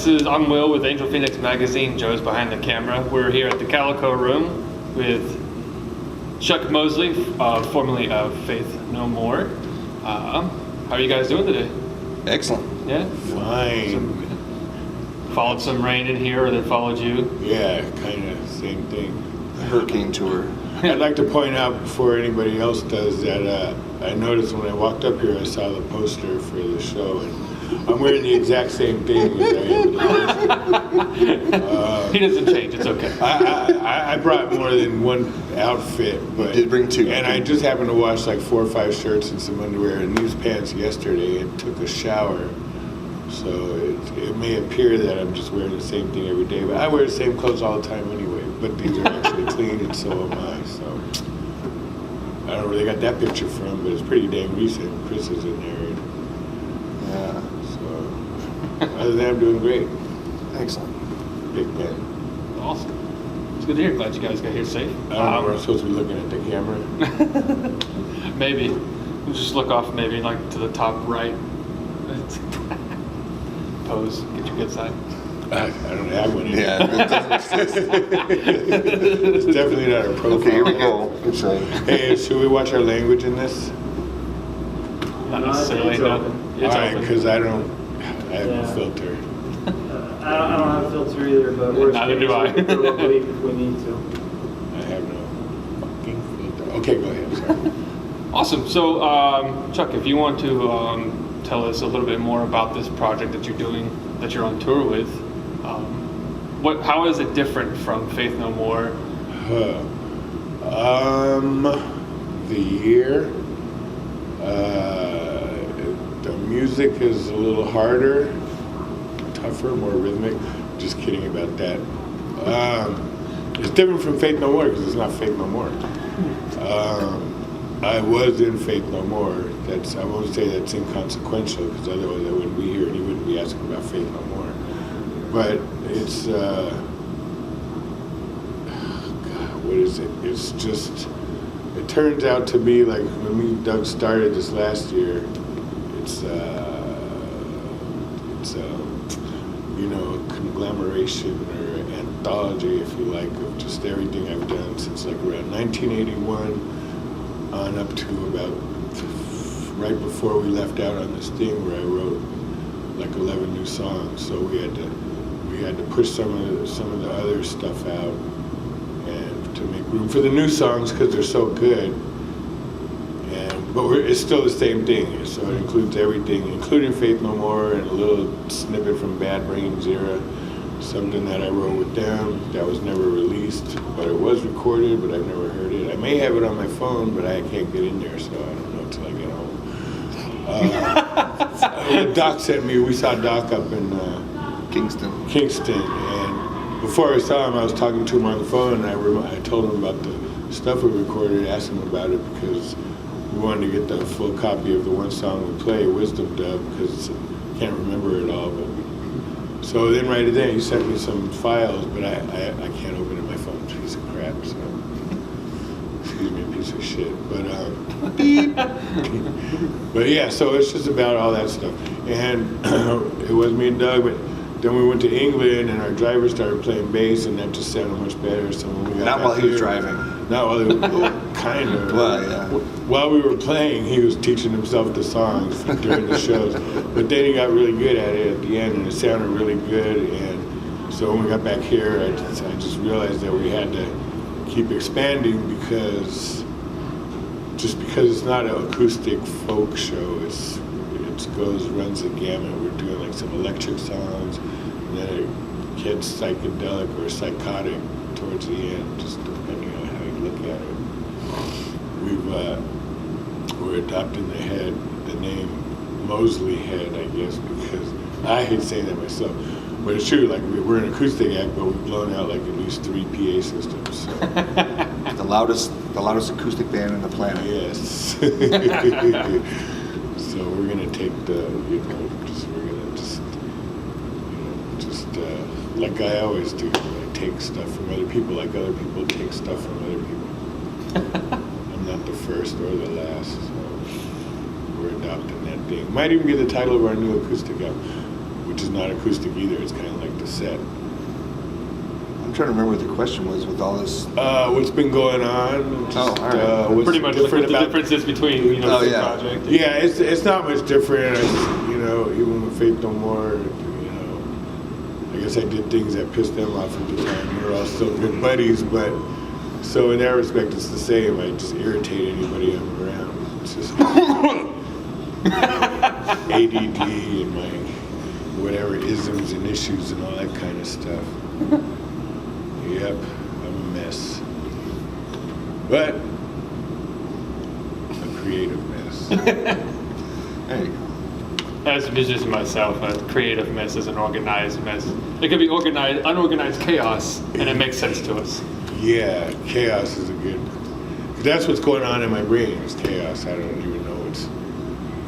I'm Will with Angel Phoenix Magazine. Joe's behind the camera. We're here at the Calico Room with Chuck Mosley, formerly of Faith No More. How are you guys doing today? Excellent. Yeah? Fine. Followed some rain in here, or they followed you? Yeah, kind of same thing. Hurricane tour. I'd like to point out before anybody else does that I noticed when I walked up here, I saw the poster for the show, and I'm wearing the exact same thing as I am. He doesn't change, it's okay. I brought more than one outfit, but You did bring two. And I just happened to wash like 4 or 5 shirts and some underwear and these pants yesterday and took a shower. So it may appear that I'm just wearing the same thing every day, but I wear the same clothes all the time anyway. But these are actually clean, and so am I. So I don't know where they got that picture from, but it's pretty dang recent. Chris is in there. Yeah. So other than that, I'm doing great. Excellent. Big fan. Awesome. It's good to hear. Glad you guys got here safe. I don't know where I'm supposed to be looking at the camera. Maybe. We'll just look off maybe like to the top right. Pose. Get your good side. I don't have one. Yeah. It's definitely not a profile. Okay, here we go. Good show. Hey, should we watch our language in this? Not necessarily. It's No. open. It's All right, open. because I have no filter. I don't have a filter either, but we're Neither do I. if we need to. I have no fucking filter. Okay, go ahead. Sorry. Awesome. So, Chuck, if you want to tell us a little bit more about this project that you're doing, that you're on tour with, how is it different from Faith No More? The year. The music is a little harder, tougher, more rhythmic. Just kidding about that. It's different from Faith No More because it's not Faith No More. I was in Faith No More. I won't say that's inconsequential because otherwise I wouldn't be here and you wouldn't be asking about Faith No More. But it's God, what is it? It's just. It turns out to be like when me and Doug started this last year. It's you know, a conglomeration or anthology, if you like, of just everything I've done since like around 1981 on up to about right before we left out on this thing where I wrote like 11 new songs. So we had to push some of the other stuff out and to make room for the new songs because they're so good. But it's still the same thing, so it includes everything, including Faith No More and a little snippet from Bad Brains era, something that I wrote with them that was never released, but it was recorded, but I've never heard it. I may have it on my phone, but I can't get in there, so I don't know until I get home. Doc sent me, we saw Doc up in Kingston. And before I saw him, I was talking to him on the phone, and I told him about the stuff we recorded, asked him about it, because we wanted to get the full copy of the one song we play, Wisdom Dub, because I can't remember it all. But so then right then he sent me some files, but I can't open it on my phone. It's a piece of crap. So excuse me, a piece of shit. But yeah, so it's just about all that stuff. And it was me and Doug, but then we went to England and our driver started playing bass, and that just sounded much better. So when we got Not back while he was here- driving. Not while he was kind of. Well, yeah. While we were playing, he was teaching himself the songs during the shows. But then he got really good at it at the end, and it sounded really good. And so when we got back here, I just realized that we had to keep expanding because it's not an acoustic folk show. It runs the gamut. We're doing like some electric songs, and then it gets psychedelic or psychotic towards the end, just depending on how you look at it. We're adopting the name Mosley Head, I guess, because I hate saying that myself. But it's true, like we're an acoustic act, but we've blown out like at least 3 PA systems. So. The loudest acoustic band on the planet. Yes. So we're gonna take like I always do. I take stuff from other people, like other people take stuff from other people. I'm not the first or the last, so we're adopting that thing. Might even get the title of our new acoustic album, which is not acoustic either. It's kind of like the set. I'm trying to remember what the question was with all this. What's been going on? Just, all right. what's Pretty much like what the about- differences between Oh, the yeah. project. Yeah, it's not much different. Even with Faith No More, I guess I did things that pissed them off at the time. We were all still good buddies, but so in that respect, it's the same. I just irritate anybody I'm around. It's just ADD and my whatever isms and issues and all that kind of stuff. Yep, I'm a mess, but a creative mess. There you go. As a musician myself, a creative mess is an organized mess. It could be organized, unorganized chaos, and it makes sense to us. Yeah, chaos is a good. That's what's going on in my brain is chaos. I don't even know what's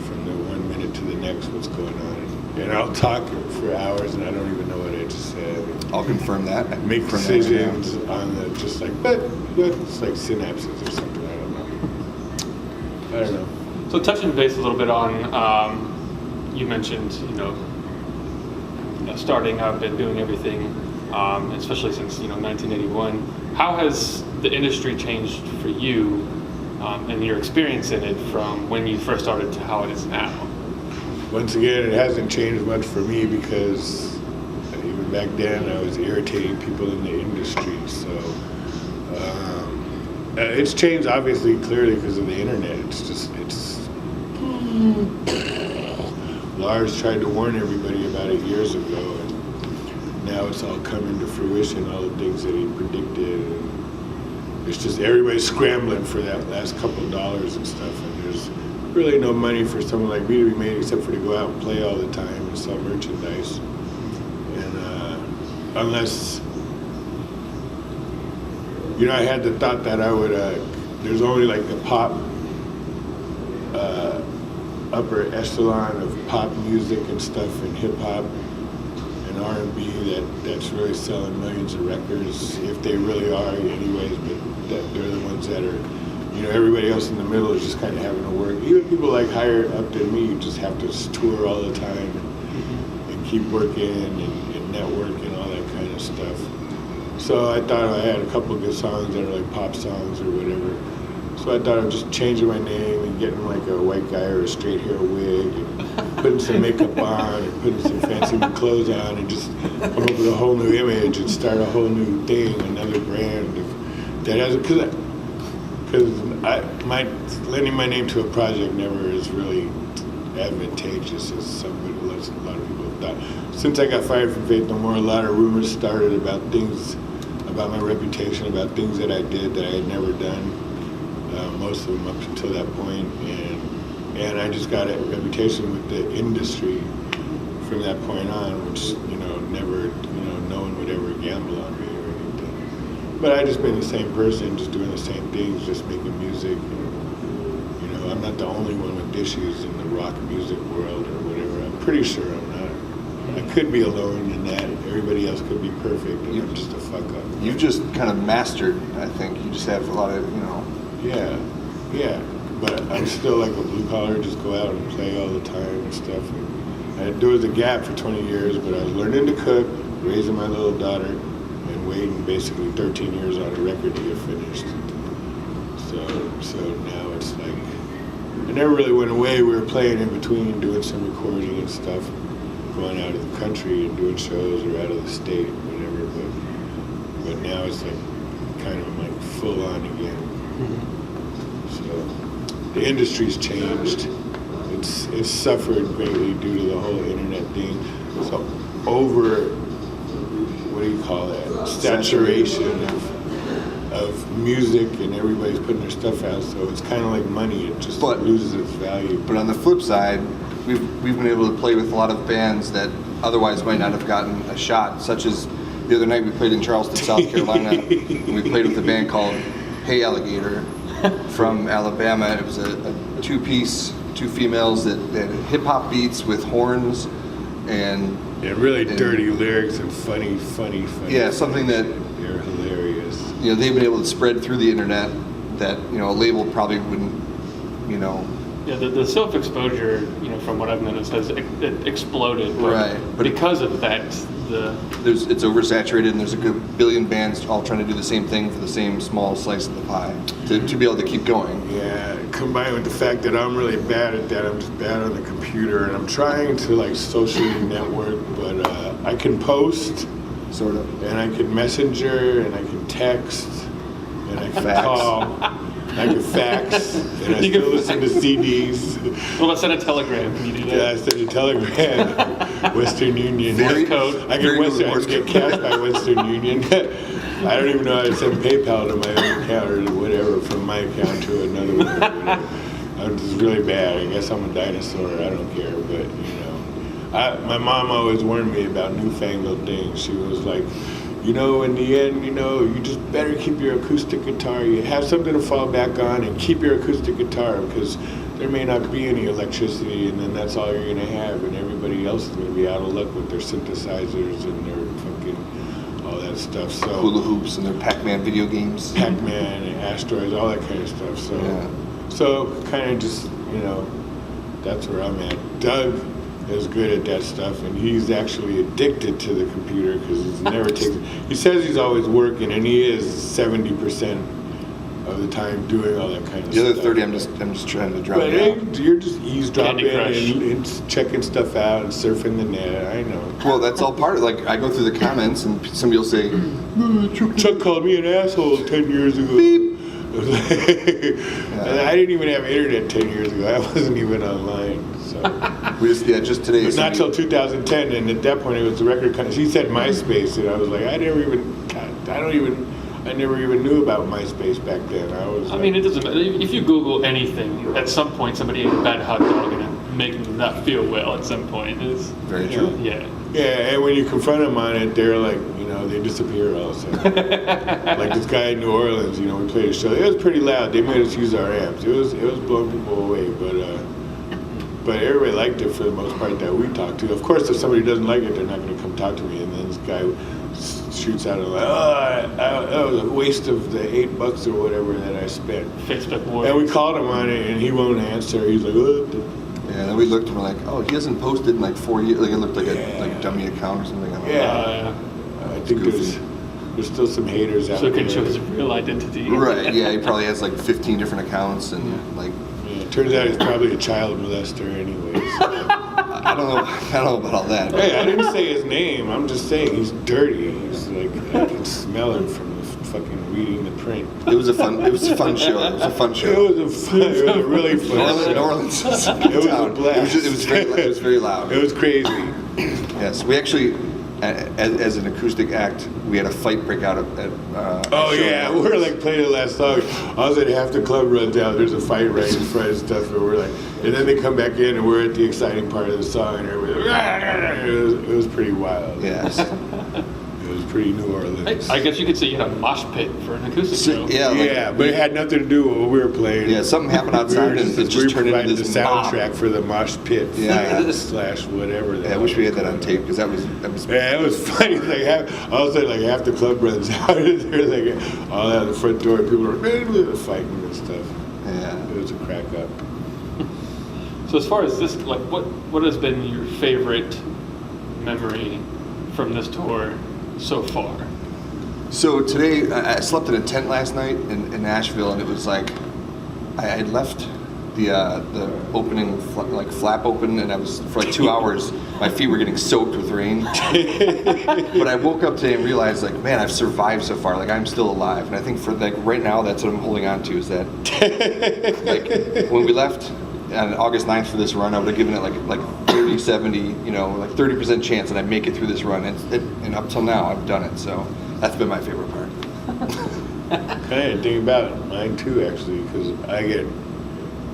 from the one minute to the next what's going on, and I'll talk for hours and I don't even know what I just said. I'll confirm that. I Make confirm that right now. decisions on the just like, but it's like synapses or something. I don't know. So touching base a little bit on, you mentioned, starting up and doing everything, especially since 1981. How has the industry changed for you and your experience in it from when you first started to how it is now? Once again, it hasn't changed much for me because even back then I was irritating people in the industry. So it's changed obviously clearly because of the internet. Lars tried to warn everybody about it years ago, and now it's all coming to fruition, all the things that he predicted. And it's just everybody's scrambling for that last couple of dollars and stuff, and there's really no money for someone like me to be made except for to go out and play all the time and sell merchandise. And unless, I had the thought that I would, there's only like the pop, upper echelon of pop music and stuff and hip hop and R&B that's really selling millions of records, if they really are anyways, but they're the ones that are, everybody else in the middle is just kind of having to work. Even people like higher up than me just have to tour all the time and keep working and network and all that kind of stuff. So I thought I had a couple of good songs that are like pop songs or whatever. So I thought of just changing my name and getting like a white guy or a straight hair wig and putting some makeup on and putting some fancy new clothes on and just come up with a whole new image and start a whole new thing, another brand that has, because lending my name to a project never is really advantageous, as a lot of people have thought. Since I got fired from Faith No More, a lot of rumors started about things, about my reputation, about things that I did that I had never done. Most of them up until that point, and I just got a reputation with the industry from that point on, which never no one would ever gamble on me or anything. But I just been the same person, just doing the same things, just making music. And, I'm not the only one with issues in the rock music world or whatever. I'm pretty sure I'm not. I could be alone in that. Everybody else could be perfect, and I'm just a fuck up. You've just kind of mastered, I think. You just have a lot of, Yeah, but I'm still like a blue collar, just go out and play all the time and stuff. And there was a gap for 20 years, but I was learning to cook, raising my little daughter, and waiting basically 13 years on a record to get finished. So now it's like, I never really went away. We were playing in between, doing some recording and stuff, going out of the country and doing shows or out of the state, whatever. But now it's like kind of like full on again. So the industry's changed. It's suffered greatly due to the whole internet thing. So what do you call that? Saturation of music, and everybody's putting their stuff out. So it's kind of like money. It just loses its value. But on the flip side, we've been able to play with a lot of bands that otherwise might not have gotten a shot, such as the other night we played in Charleston, South Carolina, and we played with a band called Hey Alligator from Alabama. It was a two-piece, two females that had hip-hop beats with horns and really dirty lyrics and funny. Yeah, something that they're hilarious. They've been able to spread through the internet that a label probably wouldn't Yeah, the self-exposure, from what I've noticed, has exploded. But Right. because of that, It's oversaturated, and there's a good billion bands all trying to do the same thing for the same small slice of the pie to be able to keep going. Yeah, combined with the fact that I'm really bad at that, I'm just bad on the computer, and I'm trying to like socially network, but I can post, Sort of. and I can messenger, and I can text, and I can Fax. call, and I can fax, and I You still can listen to CDs. well, let's send a telegram. Can you do that? Yeah, I send a telegram, Western Union. Morse code. I Very get Morse get code. cash by Western Union. I don't even know how to send PayPal to my own account or whatever from my account to another one. Or whatever. I'm just really bad. I guess I'm a dinosaur. I don't care, but my mom always warned me about newfangled things. She was like, in the end, you just better keep your acoustic guitar. You have something to fall back on, and keep your acoustic guitar, because there may not be any electricity, and then that's all you're going to have, and everybody else is going to be out of luck with their synthesizers and their fucking all that stuff. So Hula hoops and their Pac-Man video games. Pac-Man and asteroids, all that kind of stuff. So, Yeah. so kind of just that's where I'm at. Doug is good at that stuff, and he's actually addicted to the computer because he's never taken. He says he's always working, and he is 70% of the time doing all that kind of The stuff. other 30, I'm just trying to drown But it out. you're just eavesdropping Candy Crush. and checking stuff out and surfing the net. I know. Well, that's all part of like I go through the comments and somebody will say, Chuck called me an asshole 10 years ago. Beep. And I didn't even have internet 10 years ago. I wasn't even online. So. just today. But not somebody- till 2010, and at that point it was the record company. He said MySpace, and I was like, I never even knew about MySpace back then. I mean, it doesn't matter. If you Google anything, at some point somebody ate a bad hot dog and it make them not feel well at some point. It's, Very true. yeah. Yeah, and when you confront them on it, they're like, they disappear all of a sudden. Like this guy in New Orleans, we played a show. It was pretty loud. They made us use our amps. It was blowing people away, but everybody liked it for the most part that we talked to. Of course, if somebody doesn't like it, they're not going to come talk to me. And then this guy shoots out and like, that was a waste of the $8 or whatever that I spent. Facebook War. And we called him on it, and he won't answer. He's like, Yeah, then we looked and we're like, oh, he hasn't posted in like 4 years. Like it looked like a dummy account or something. I don't know. Yeah. I think goofy. there's still some haters out So it there. can show his real identity. Right, yeah, he probably has like 15 different accounts and like, Yeah, it turns out he's probably a child molester anyways. I don't know about all that. Hey, I didn't say his name. I'm just saying he's dirty. He's like, I can smell him from the fucking reading the print. It was a fun show. It was a fun show. It was a really fun show. New Orleans. It was a blast. It was very loud. It was crazy. Yes, we actually, as an acoustic act, we had a fight break out at Oh a show. yeah, we were like playing the last song. All of a sudden, half the club runs out. There's a fight right in front and stuff, and we're like, and then they come back in, and we're at the exciting part of the song, and everybody, it was pretty wild. Yes. It was pretty New Orleans. I guess you could say you had a mosh pit for an acoustic show. Yeah, like, Yeah, but it had nothing to do with what we were playing. Yeah, something happened outside and it just turned into this the mob. soundtrack for the mosh pit Yeah. slash whatever. Yeah, I wish we had that on tape because that was. Yeah, it was funny. Like all of a sudden, like half the club runs out, and they're like all out the front door. And people are fighting and stuff. Yeah. It was a crack up. So as far as this, like, what has been your favorite memory from this tour so far? So today, I slept in a tent last night in Nashville, and it was like I had left the opening flap open, and I was for like 2 hours. My feet were getting soaked with rain. But I woke up today and realized, like, man, I've survived so far. Like, I'm still alive, and I think for like right now, that's what I'm holding on to. Is that like when we left on August 9th for this run, I would have given it like 30, 70, like 30% chance that I make it through this run, and up till now, I've done it. So that's been my favorite part. I didn't think about it. Mine too, actually, because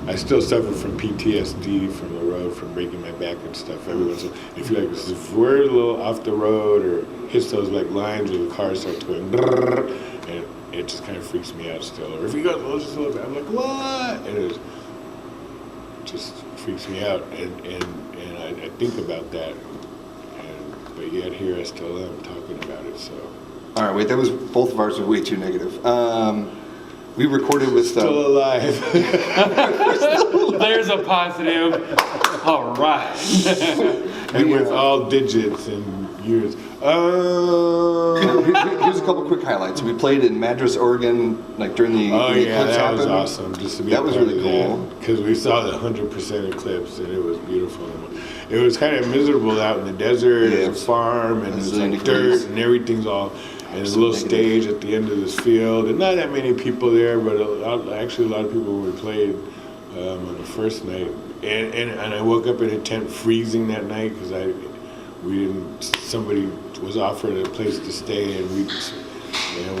I still suffer from PTSD from the road, from breaking my back and stuff. Every once in a while, if we're a little off the road or hits those like lines where the car starts going, and it just kind of freaks me out still. Or if he goes just a little bit, I'm like, what? And it just freaks me out, and I think about that. But yet here I still am talking about it. So All right, wait, that was both of ours were way too negative. We recorded with still alive. there's a positive. All right. And with all digits and years. Here's a couple quick highlights. We played in Madras, Oregon, like during the Oh when the yeah, eclipse that was happened. awesome. Just to be That was really cool. Because we saw the 100% eclipse and it was beautiful. It was kind of miserable out in the desert. Yeah, It was a farm and it was it's like 90 dirt degrees. and everything's all. And there's a little stage at the end of this field, and not that many people there, but actually a lot of people when we played on the first night. And I woke up in a tent freezing that night because somebody was offered a place to stay, and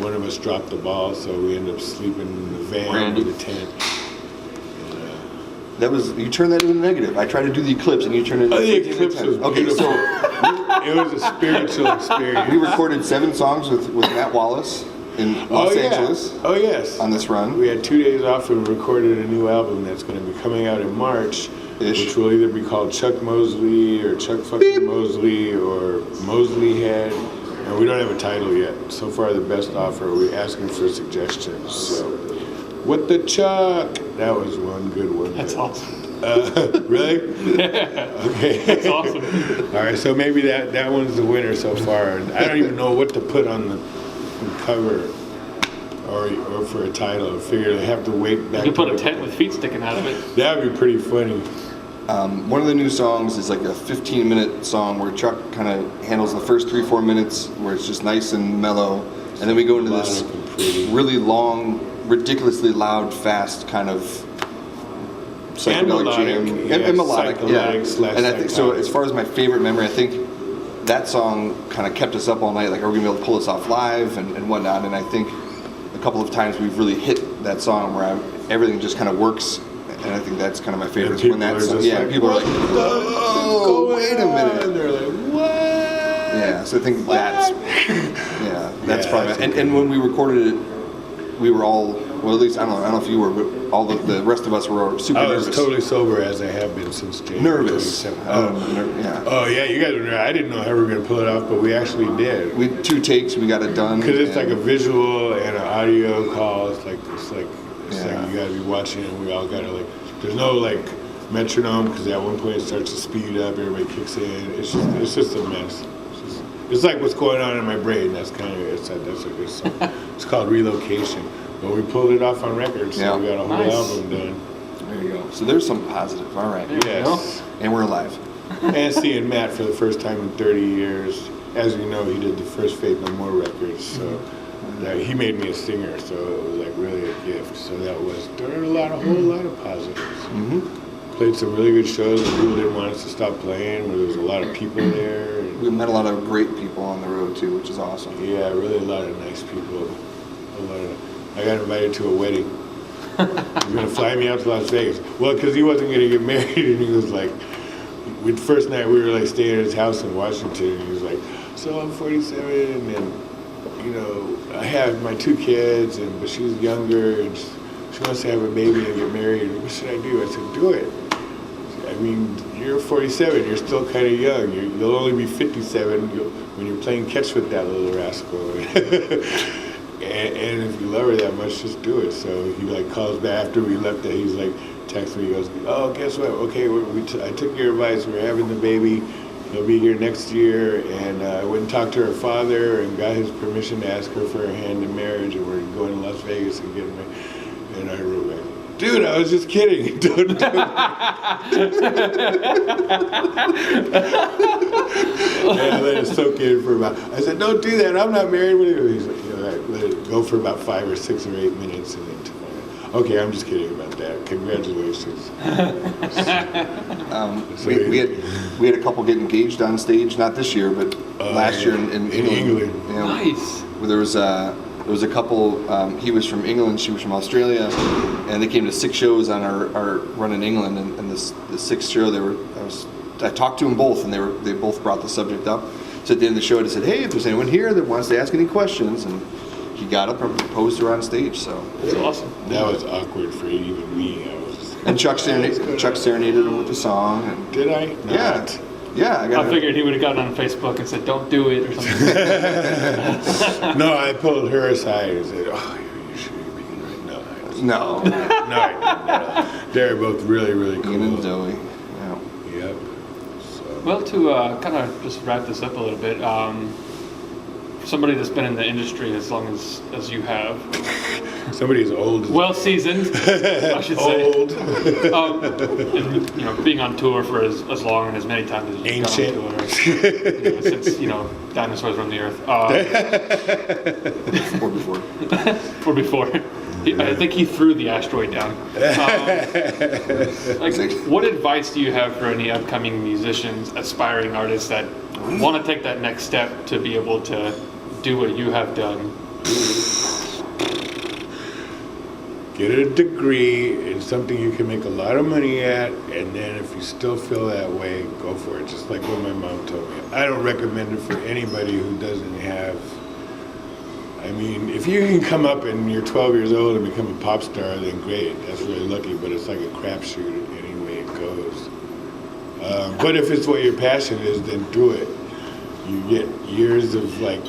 one of us dropped the ball, so we ended up sleeping in the van with the tent. You turned that into a negative. I tried to do the eclipse, and you turned it into The eclipse was beautiful. It was a spiritual experience. We recorded 7 songs with Matt Wallace in Los Angeles. Oh yes. On this run. We had 2 days off and recorded a new album that's going to be coming out in March, which will either be called Chuck Mosley or Chuck fucking Mosley or Mosley Head. And we don't have a title yet. So far, the best offer. We're asking for suggestions. So, what the Chuck? That was one good one. That's awesome. Really? Yeah. Okay. That's awesome. All right, so maybe that one's the winner so far. I don't even know what to put on the cover or for a title. I figured I have to wait back. You could put a tent with feet sticking out of it. That would be pretty funny. One of the new songs is like a 15-minute song where Chuck kind of handles the first 3-4 minutes where it's just nice and mellow, and then we go into this really long, ridiculously loud, fast kind of psychedelic jam and melodic, And I think so. As far as my favorite memory, I think that song kind of kept us up all night. Like, are we gonna be able to pull this off live and whatnot? And I think a couple of times we've really hit that song where everything just kind of works. And I think that's kind of my favorite. When that's people are like, "Oh, wait a minute!" And they're like, "What?" Yeah. So I think that's probably. And when we recorded it, we were all. Well, at least I don't know if you were, but all the rest of us were super nervous. I was totally sober as I have been since January. Nervous. Yeah. Oh yeah, you guys were nervous. I didn't know how we were going to pull it off, but we actually did. We 2 takes, we got it done. Because it's like a visual and an audio call. It's like you got to be watching, and we all got to like. There's no like metronome because at one point it starts to speed up. Everybody kicks in. It's just a mess. It's like what's going on in my brain. That's a good song. It's called Relocation. But we pulled it off on record, so we got a whole album done. There you go. So there's some positive. All right. Yes. And we're alive. And seeing Matt for the first time in 30 years. As you know, he did the first Faith No More records, so he made me a singer, so it was like really a gift. So there were a whole lot of positives. Mm-hmm. Played some really good shows where people didn't want us to stop playing, where there was a lot of people there. We met a lot of great people on the road too, which is awesome. Yeah, really a lot of nice people. I got invited to a wedding. He was going to fly me out to Las Vegas. Well, because he wasn't going to get married, and he was like, the first night we were like staying at his house in Washington, and he was like, so I'm 47, and I have my 2 kids, but she's younger, and she wants to have a baby and get married. What should I do? I said, do it. I mean, you're 47, you're still kind of young. You'll only be 57 when you're playing catch with that little rascal. And if you love her that much, just do it. So he like calls back after we left. He's like, texts me. He goes, "Oh, guess what? Okay, I took your advice. We're having the baby. He'll be here next year." And I went and talked to her father and got his permission to ask her for her hand in marriage. And we're going to Las Vegas and getting married. And I wrote back, "Dude, I was just kidding. Don't do that." And I let it soak in for I said, "Don't do that. I'm not married." He's like, let it go for about 5 or 6 or 8 minutes, and then okay, I'm just kidding about that. Congratulations. We had a couple get engaged on stage, not this year, but last year in England. Nice. There was a couple. He was from England, she was from Australia, and they came to 6 shows on our run in England. And the 6th show, I talked to them both, and they both brought the subject up. So at the end of the show, I said, "Hey, if there's anyone here that wants to ask any questions," and he got up and proposed to her on stage. So that's awesome. That was awkward for even me. And Chuck serenaded him with the song. And did I? Yeah. I figured he would have gotten on Facebook and said, "Don't do it," or something. No, I pulled her aside and said, "Oh, you should be right now." No, I didn't. They're both really, really cool. Ian and Zoe. Yeah. Yep. So. Well, to kind of just wrap this up a little bit, for somebody that's been in the industry as long as you have, Somebody's old. well seasoned, I should say. Old. And, you know, being on tour for as long and as many times as you've Ancient. gone on tour, since dinosaurs roamed the earth, Or before. or before. I think he threw the asteroid down. What advice do you have for any upcoming musicians, aspiring artists that want to take that next step to be able to do what you have done? Get a degree in something you can make a lot of money at, and then if you still feel that way, go for it. Just like what my mom told me. I don't recommend it for anybody who doesn't have. I mean, if you can come up and you're 12 years old and become a pop star, then great. That's really lucky, but it's like a crapshoot any way it goes. But if it's what your passion is, then do it. You get years of like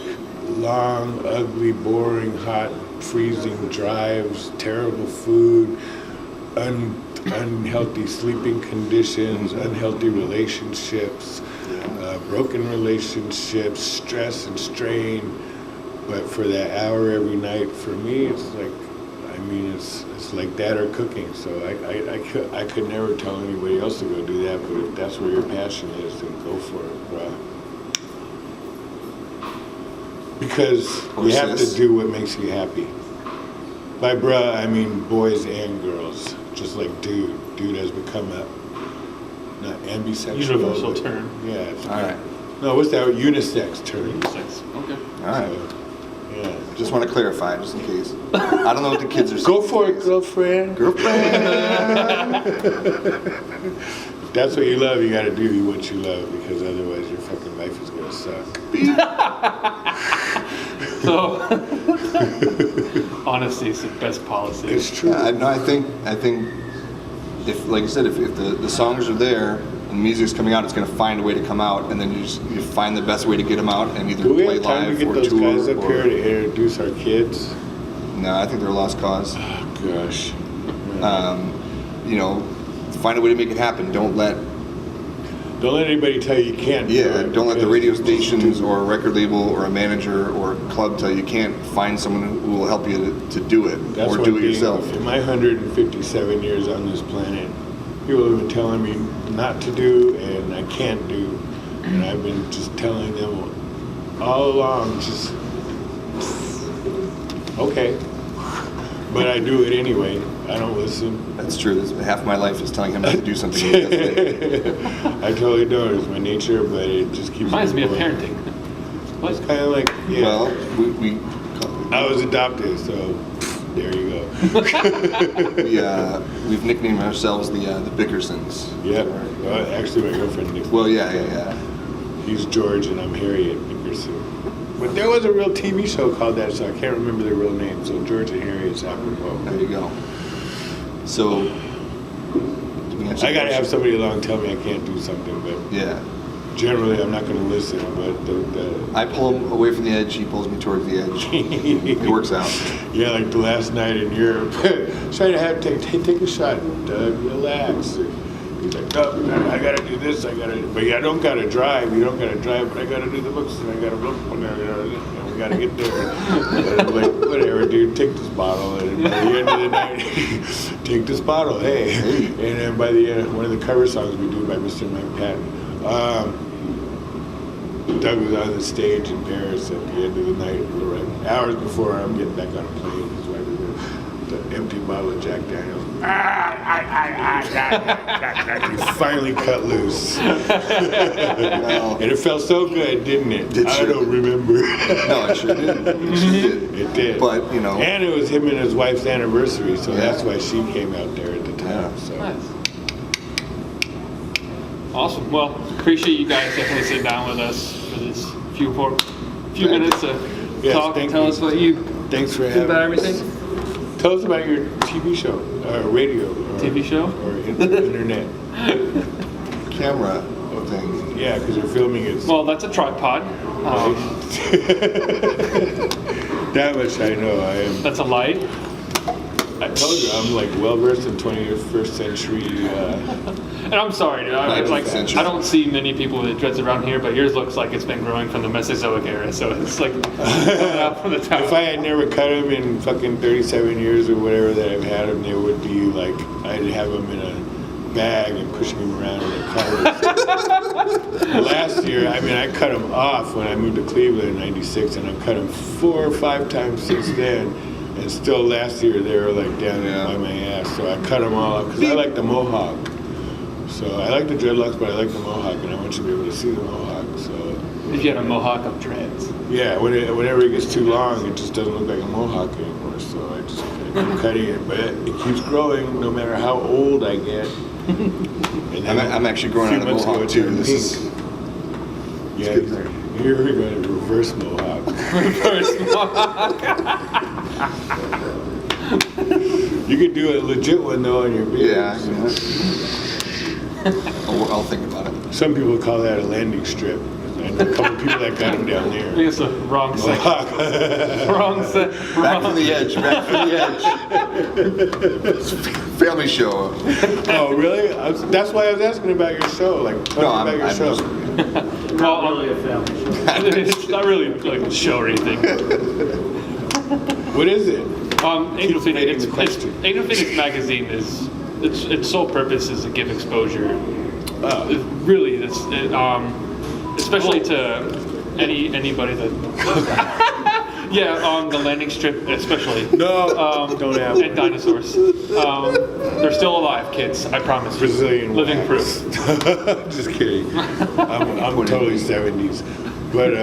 long, ugly, boring, hot, freezing drives, terrible food, unhealthy sleeping conditions, unhealthy relationships, broken relationships, stress and strain. But for that hour every night, for me, it's like, I mean, it's like that or cooking. So I could never tell anybody else to go do that. But if that's where your passion is, then go for it, bro. Because you have to do what makes you happy. By bruh, I mean boys and girls. Just like dude. Dude has become a, not ambisexual. Universal but, term. Yeah. It's All right. No, what's that? Unisex term. Unisex. Okay. All right. So, yeah. Just want to clarify, just in case. I don't know what the kids are saying. Go for it, girlfriend. Girlfriend. If that's what you love, you gotta do what you love, because otherwise your fucking life is gonna suck. So, honesty is the best policy. It's true. No, I think if, like I said, if the songs are there and the music's coming out, it's going to find a way to come out, and then you find the best way to get them out and either Do we play have time to live get or those tour. guys up here to introduce our kids? No, I think they're a lost cause. Oh, gosh. Find a way to make it happen. Don't let anybody tell you can't do it. Don't let the radio because- stations or a record label or a manager or a club tell you can't. Find someone who will help you to do it That's or one do it thing. yourself. In my 157 years on this planet, people have been telling me not to do and I can't do. And I've been just telling them all along, just, okay. But I do it anyway. I don't listen. That's true. Half my life is telling him not to do something. He doesn't. I totally don't. It's my nature, but it just keeps Reminds me of going. parenting. It's kind of like, yeah. Well, we I was adopted, so there you go. we've nicknamed ourselves the Bickersons. Yep. Well, actually, my girlfriend nicknamed Well, me. yeah. He's George and I'm Harriet Bickerson. But there was a real TV show called that, so I can't remember their real name. So George and Harriet's apropos. There you go. So, I gotta have somebody along tell me I can't do something, but Yeah. generally I'm not gonna listen. But I pull him away from the edge. He pulls me towards the edge. It works out. yeah, like the last night in Europe, try to take a shot, Doug, relax. He's like, no, I gotta do this, but I don't gotta drive. You don't gotta drive, but I gotta do the books, and I gotta look, and we gotta get there. And I'm like, whatever, dude, take this bottle, and by the end of the night, take this bottle, hey. And then by the end, one of the cover songs we do by Mr. Mike Patton, Doug was on the stage in Paris at the end of the night, right, hours before I'm getting back on a plane. His wife was there, the empty bottle of Jack Daniels. He finally cut loose. Well, And it felt so good, didn't it? It I sure don't did. remember. no, it sure did. It sure did. It did. But, And it was him and his wife's anniversary, so Yeah. that's why she came out there at the time. Yeah. So. Nice. Awesome. Well, appreciate you guys definitely sitting down with us for this few minutes to Yes, talk and thank tell you. us what you Thanks for think having about us. everything. Tell us about your TV show, radio. Or, TV show? Or internet. Camera thing. Yeah, because you're filming it. Well, that's a tripod. That much I know. I am. That's a light. I told you, I'm like well versed in 21st century. And I'm sorry, dude. I 19th century. don't see many people with dreads around here, but yours looks like it's been growing from the Mesozoic era, so it's like coming out from the top. If I had never cut them in fucking 37 years or whatever that I've had them, they would be like, I'd have them in a bag and pushing them around in a car. Last year, I mean, I cut them off when I moved to Cleveland in '96, and I've cut them 4 or 5 times since then. And still last year, they were like down by my ass. So I cut them all off because I like the mohawk. So I like the dreadlocks, but I like the mohawk, and I want you to be able to see the mohawk. So If you had a mohawk of dreads. yeah, whenever it gets too long, it just doesn't look like a mohawk anymore. So I just keep cutting it, but it keeps growing no matter how old I get. And then I'm actually growing a out few a months ago, mohawk it too. turned This pink. is Yeah, good. here we're going to reverse mohawk. Reverse mohawk. You could do a legit one though on your beard. yeah. I'll think about it. Some people call that a landing strip. And a couple people that got them down I there. think it's the wrong section. Mohawk. Wrong set. Back from the edge. Back from the edge. Family show. Oh, really? That's why I was asking about your show. Like, tell No, me I'm about your show. just. Not really a family show. It's not really like a show or anything. What is it? Angel Keep evading Phoenix, the question. Angel Phoenix magazine is its sole purpose is to give exposure. Oh. Really, especially to anybody that. Yeah, the landing strip especially. No, don't have And dinosaurs. They're still alive, kids. I promise. you. Brazilian Living wax. proof. Just kidding. I'm totally 70s. But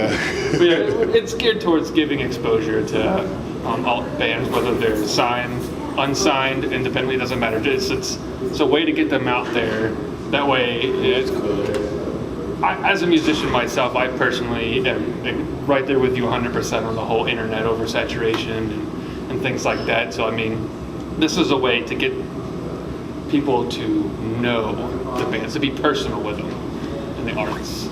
But yeah, it's geared towards giving exposure to all bands, whether they're signed, unsigned, independently, doesn't matter. It's a way to get them out there. That way, it's cool. as a musician myself, I personally am right there with you 100% on the whole internet oversaturation and things like that. So I mean, this is a way to get people to know the bands, to be personal with them and the artists.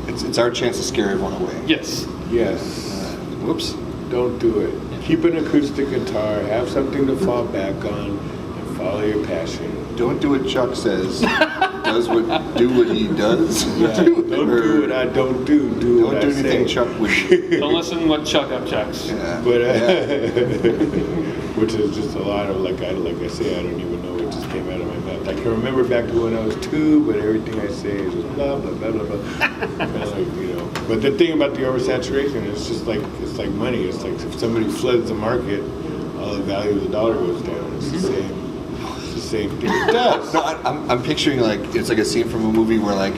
It's our chance to scare everyone away. Yes. Yes. Whoops. Don't do it. Keep an acoustic guitar. Have something to fall back on, and follow your passion. Don't do what Chuck says. Do what he does. Yeah, don't do what I don't do. Do Don't what do I anything say. Chuck would do. Don't listen what Chuck upchucks. Yeah. But Yeah. which is just a lot of like I say, I don't even know what just came out of my mouth. I can remember back to when I was 2, but everything I say is just blah blah blah blah blah. Kind of like, you know. But the thing about the oversaturation is just like it's like money. It's like if somebody floods the market, all the value of the dollar goes down. It's the same. It's the same thing. It does. No, I'm picturing like it's like a scene from a movie where like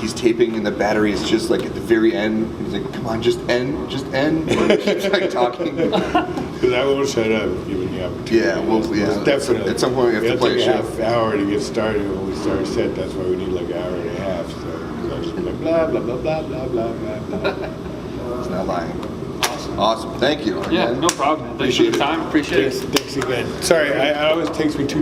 he's taping and the battery is just like at the very end. He's like, "Come on, just end." And he keeps like talking. Because I won't shut up if given the opportunity. Yeah, well, yeah. Most definitely. At some point we have to It'll play take a a show. half hour to get started when we start a set. That's why we need like an hour and a half. So 'cause I'll just be like blah blah blah blah blah blah blah blah. He's not lying. Awesome. Thank you. Yeah, again. no problem. Thanks for Appreciate the it. time. Appreciate it. Thanks again. Sorry, I always takes me 2